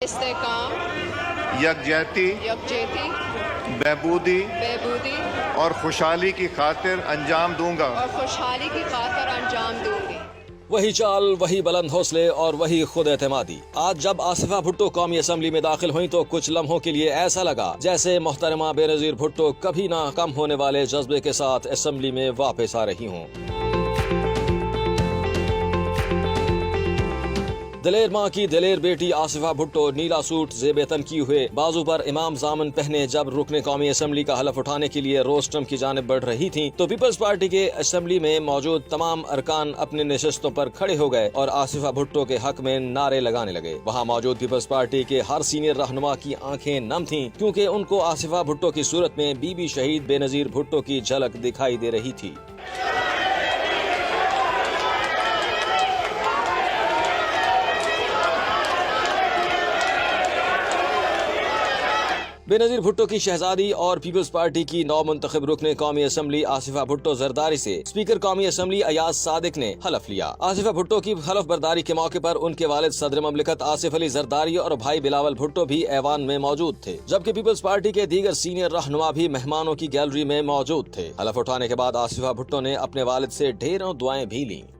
استحکام، یکجہتی، بہبودی بہبودی اور خوشحالی کی خاطر انجام دوں گا۔ اور خوشحالی کی خاطر انجام دوں گی۔ وہی چال، وہی بلند حوصلے اور وہی خود اعتمادی۔ آج جب آصفہ بھٹو قومی اسمبلی میں داخل ہوئیں تو کچھ لمحوں کے لیے ایسا لگا جیسے محترمہ بے نظیر بھٹو کبھی نہ کم ہونے والے جذبے کے ساتھ اسمبلی میں واپس آ رہی ہوں۔ دلیر ماں کی دلیر بیٹی آصفہ بھٹو نیلا سوٹ زیب تن کیے ہوئے، بازو پر امام ضامن پہنے جب رکن قومی اسمبلی کا حلف اٹھانے کے لیے روسٹرم کی جانب بڑھ رہی تھیں تو پیپلز پارٹی کے اسمبلی میں موجود تمام ارکان اپنے نشستوں پر کھڑے ہو گئے اور آصفہ بھٹو کے حق میں نعرے لگانے لگے۔ وہاں موجود پیپلز پارٹی کے ہر سینئر رہنما کی آنکھیں نم تھیں کیونکہ ان کو آصفہ بھٹو کی صورت میں بی بی شہید بے نظیر بھٹو کی جھلک دکھائی دے رہی تھی۔ بے نظیر بھٹو کی شہزادی اور پیپلز پارٹی کی نو منتخب رکن قومی اسمبلی آصفہ بھٹو زرداری سے اسپیکر قومی اسمبلی ایاز صادق نے حلف لیا۔ آصفہ بھٹو کی حلف برداری کے موقع پر ان کے والد صدر مملکت آصف علی زرداری اور بھائی بلاول بھٹو بھی ایوان میں موجود تھے، جبکہ پیپلز پارٹی کے دیگر سینئر رہنما بھی مہمانوں کی گیلری میں موجود تھے۔ حلف اٹھانے کے بعد آصفہ بھٹو نے اپنے والد سے ڈھیروں دعائیں بھی لیں۔